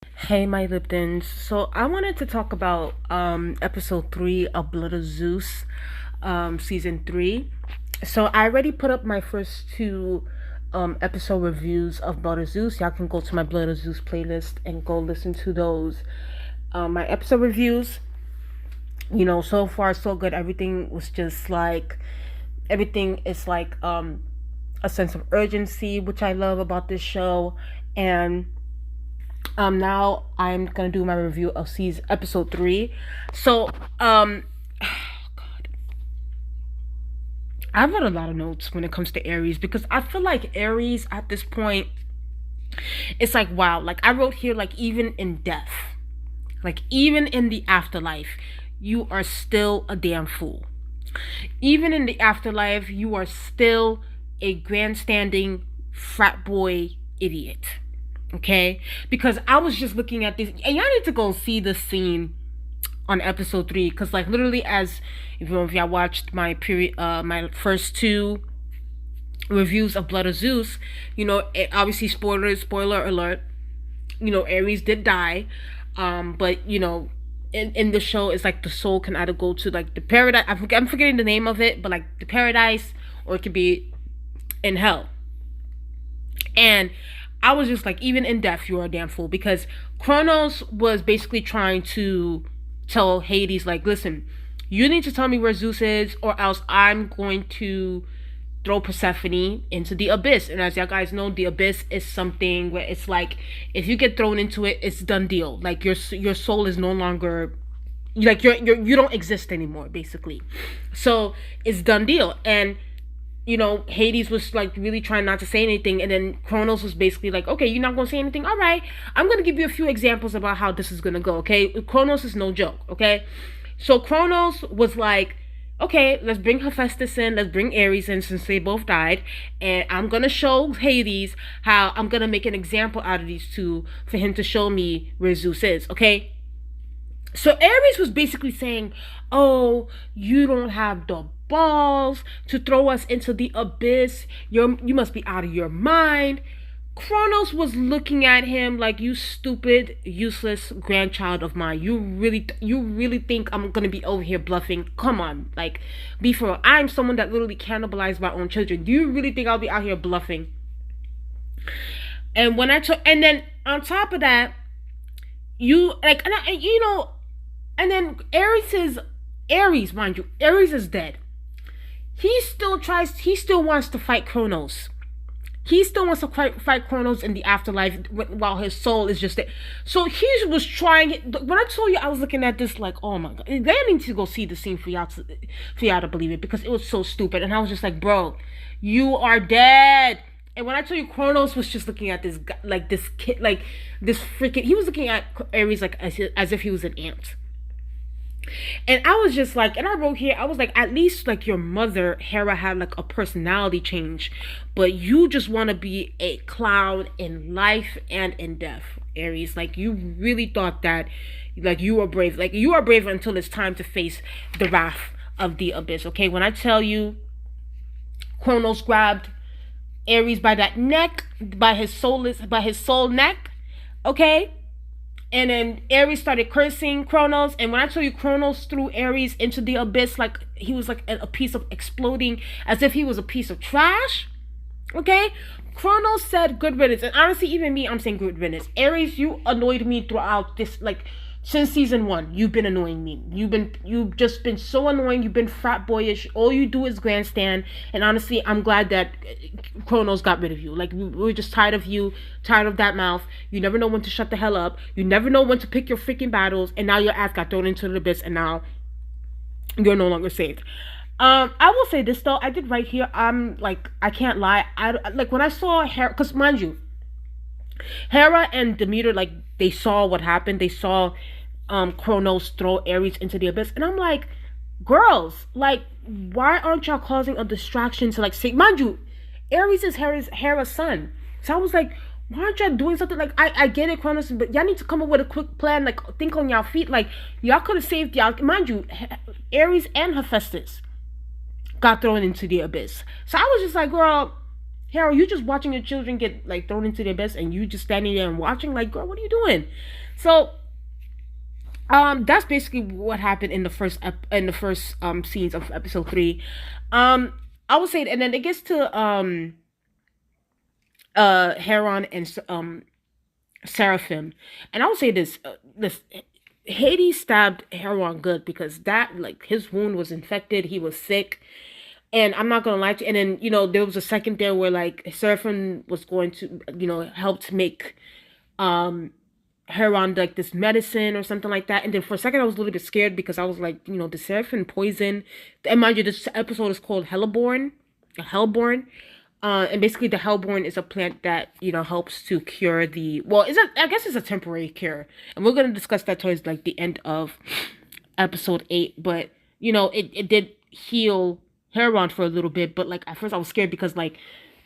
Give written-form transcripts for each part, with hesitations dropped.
Hey, my Liptons. So I wanted to talk about episode 3 of Blood of Zeus, season 3. So I already put up my first two episode reviews of Blood of Zeus. Y'all can go to my Blood of Zeus playlist and go listen to those. My episode reviews, so far so good. Everything was just like everything is like a sense of urgency, which I love about this show. And now I'm gonna do my review of season episode 3. So God, I've got a lot of notes when it comes to Aries because I feel like Aries at this point, it's like wow, like I wrote here, like even in death, like even in the afterlife, you are still a damn fool. Even in the afterlife, you are still a grandstanding frat boy idiot. Okay? Because I was just looking at this, and y'all need to go see this scene on episode 3. Because, like, literally, as if y'all watched my first two reviews of Blood of Zeus, obviously, spoiler alert, Ares did die. But, in the show, it's like the soul can either go to, like, the paradise. I'm forgetting the name of it, but, like, the paradise, or it could be in hell. And I was just like, even in death, you're a damn fool. Because Kronos was basically trying to tell Hades, like, listen, you need to tell me where Zeus is, or else I'm going to throw Persephone into the abyss. And as y'all guys know, the abyss is something where it's like, if you get thrown into it, it's done deal. Like your soul is no longer, like you don't exist anymore, basically. So it's done deal. And Hades was like really trying not to say anything, and then Kronos was basically like, okay, you're not gonna say anything? All right, I'm gonna give you a few examples about how this is gonna go, okay? Kronos is no joke, okay? So Kronos was like, okay, let's bring Hephaestus in, let's bring Ares in since they both died, and I'm gonna show Hades how I'm gonna make an example out of these two for him to show me where Zeus is, okay? So Ares was basically saying, oh, you don't have the balls to throw us into the abyss. You must be out of your mind. Kronos was looking at him like, you stupid, useless grandchild of mine. You really think I'm gonna be over here bluffing? Come on, like, be for real. I'm someone that literally cannibalized my own children. Do you really think I'll be out here bluffing? And and then on top of that, you like, and then Ares, mind you, Ares is dead. He still wants to fight Kronos. He still wants to fight Kronos in the afterlife while his soul is just there. So he was trying. When I told you, I was looking at this like, oh my god, they need to go see the scene for y'all to believe it, because it was so stupid. And I was just like, bro, you are dead. And when I told you, Kronos was just looking at this guy, like this kid, like this freaking. He was looking at Ares like as if he was an ant. And I was just like, and I wrote here, I was like, at least like your mother, Hera, had like a personality change, but you just want to be a clown in life and in death, Ares. Like, you really thought that, like, you were brave. Like, you are brave until it's time to face the wrath of the abyss, okay? When I tell you, Kronos grabbed Ares by that neck, by his soul neck, okay? And then Ares started cursing Kronos. And when I tell you, Kronos threw Ares into the abyss like he was like a piece of exploding, as if he was a piece of trash. Okay? Kronos said good riddance. And honestly, even me, I'm saying good riddance. Ares, you annoyed me throughout this, like, since season 1. You've been annoying me. You've just been so annoying. You've been frat boyish. All you do is grandstand. And honestly, I'm glad that Kronos got rid of you. Like, we're just tired of you, tired of that mouth. You never know when to shut the hell up. You never know when to pick your freaking battles. And now your ass got thrown into the abyss, and now you're no longer saved. I will say this though. I did right here. I'm like, I can't lie. I like when I saw Hera, because mind you, Hera and Demeter, like, they saw what happened. They saw Kronos throw Ares into the abyss, and I'm like, girls, like, why aren't y'all causing a distraction to, like, say, mind you, Ares is Hera's son. So I was like, why aren't y'all doing something? Like, I get it, Kronos, but y'all need to come up with a quick plan. Like, think on y'all feet. Like, y'all could have saved y'all. Mind you, Ares and Hephaestus got thrown into the abyss. So I was just like, girl, Hera, you just watching your children get like thrown into the abyss, and you just standing there and watching. Like, girl, what are you doing? So, that's basically what happened in the first scenes of episode 3. Um, I would say, and then it gets to Heron and Seraphim, and I would say this Hades stabbed Heron good because that like his wound was infected, he was sick, and I'm not gonna lie to you. And then there was a second there where like Seraphim was going to helped make um Heron like this medicine or something like that. And then for a second I was a little bit scared because I was like, the Seraphim poison. And mind you, this episode is called Hellborn. And basically the Hellborn is a plant that, helps to cure I guess it's a temporary cure. And we're gonna discuss that towards like the end of episode 8. But it did heal Heron for a little bit, but like at first I was scared because like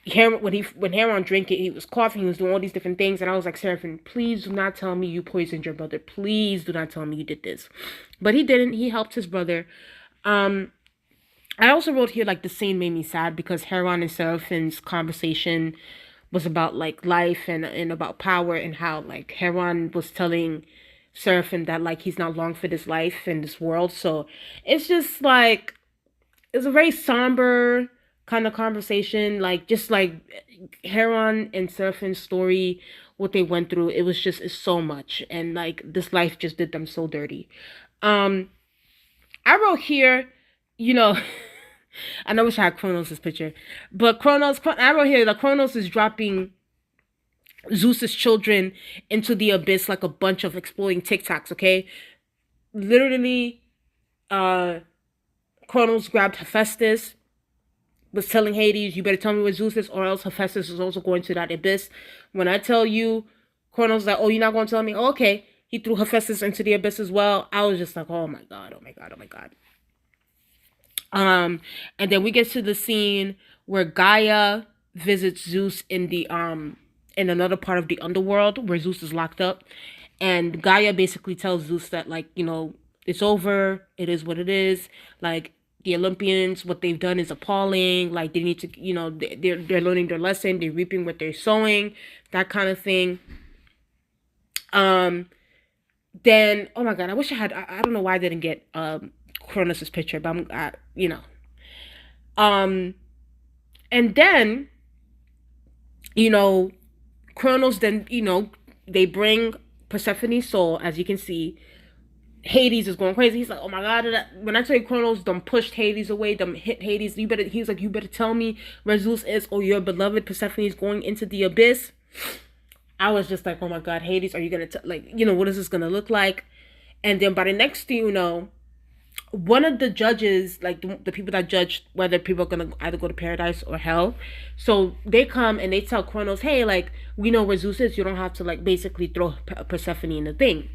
when Heron drank it, he was coughing, he was doing all these different things, and I was like, Seraphim, please do not tell me you poisoned your brother. Please do not tell me you did this. But he didn't. He helped his brother. I also wrote here like the scene made me sad because Heron and Seraphim's conversation was about like life and about power, and how like Heron was telling Seraphim that like he's not long for this life and this world. So it's just like it's a very somber kind of conversation, like just like Heron and Seraphim's story, what they went through. It's so much, and like this life just did them so dirty. I wrote here, you know, I know I wish I had Kronos' picture, but I wrote here that Kronos is dropping Zeus's children into the abyss like a bunch of exploding Tic Tacs. Okay, literally, Kronos grabbed Hephaestus, was telling Hades, you better tell me where Zeus is, or else Hephaestus is also going to that abyss. When I tell you, Kronos like, oh, you're not going to tell me? Oh, okay. He threw Hephaestus into the abyss as well. I was just like, oh my god, oh my god, oh my god. And then we get to the scene where Gaia visits Zeus in the in another part of the underworld where Zeus is locked up, and Gaia basically tells Zeus that like, it's over, it is what it is. Like the Olympians, what they've done is appalling. Like they need to, they're learning their lesson, they're reaping what they're sowing, that kind of thing. Then oh my god, I wish I had. I don't know why I didn't get Kronos' picture, but and then Kronos then they bring Persephone's soul, as you can see. Hades is going crazy. He's like, oh my god, when I tell you Kronos them pushed Hades away, them hit Hades, he's like, you better tell me where Zeus is, or your beloved Persephone is going into the abyss. I was just like, oh my god, Hades, are you gonna what is this gonna look like? And then by the next thing you know, one of the judges, like the people that judge whether people are gonna either go to paradise or hell, so they come and they tell Kronos, hey, like, we know where Zeus is, you don't have to like basically throw Persephone in the thing.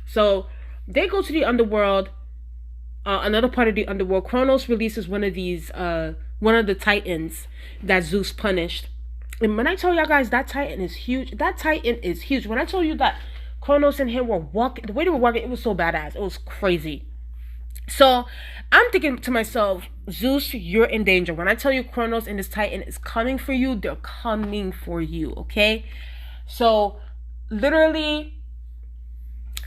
So they go to the underworld, another part of the underworld. Kronos releases one of the titans that Zeus punished. And when I tell y'all guys, that titan is huge. That titan is huge. When I told you that Kronos and him were walking, the way they were walking, it was so badass. It was crazy. So I'm thinking to myself, Zeus, you're in danger. When I tell you Kronos and this titan is coming for you, they're coming for you, okay? So literally,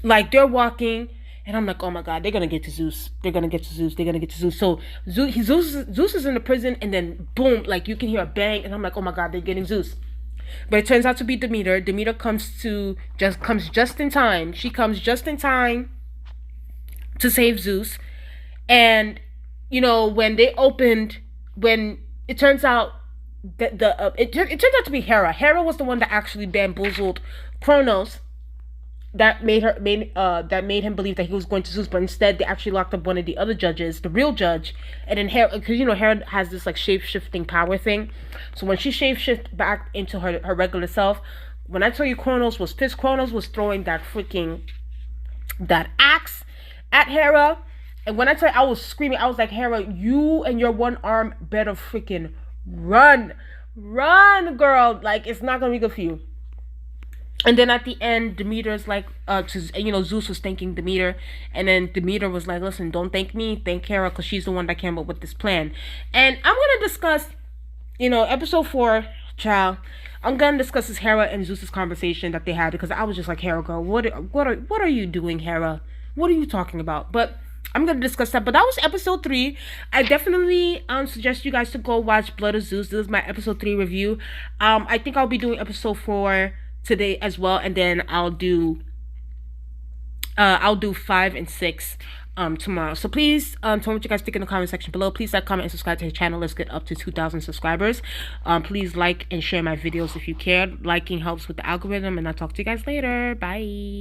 like, they're walking, and I'm like, oh my god, they're gonna get to Zeus. They're gonna get to Zeus. They're gonna get to Zeus. So Zeus is in the prison, and then boom, like you can hear a bang, and I'm like, oh my god, they're getting Zeus. But it turns out to be Demeter. Demeter comes just in time. She comes just in time to save Zeus. And when it turns out that it turns out to be Hera. Hera was the one that actually bamboozled Kronos. That made him believe that he was going to Zeus, but instead they actually locked up one of the other judges, the real judge. And then Hera, because Hera has this like shape-shifting power thing. So when she shape-shift back into her regular self, when I tell you Kronos was pissed, Kronos was throwing that axe at Hera. And when I tell you, I was screaming, I was like, Hera, you and your one arm better freaking run, girl. Like, it's not gonna be good for you. And then at the end, Demeter's like, Zeus was thanking Demeter, and then Demeter was like, listen, don't thank me, thank Hera, because she's the one that came up with this plan. And I'm gonna discuss, episode 4 Child, I'm gonna discuss this Hera and Zeus's conversation that they had, because I was just like, Hera, girl, what are you doing, Hera? What are you talking about? But I'm gonna discuss that. But that was episode 3. I definitely suggest you guys to go watch Blood of Zeus. This is my episode 3 review. I think I'll be doing episode 4 today as well, and then I'll do 5 and 6 tomorrow. So please tell me what you guys think in the comment section below. Please like, comment, and subscribe to the channel. Let's get up to 2,000 subscribers. Please like and share my videos if you care. Liking helps with the algorithm, and I'll talk to you guys later. Bye.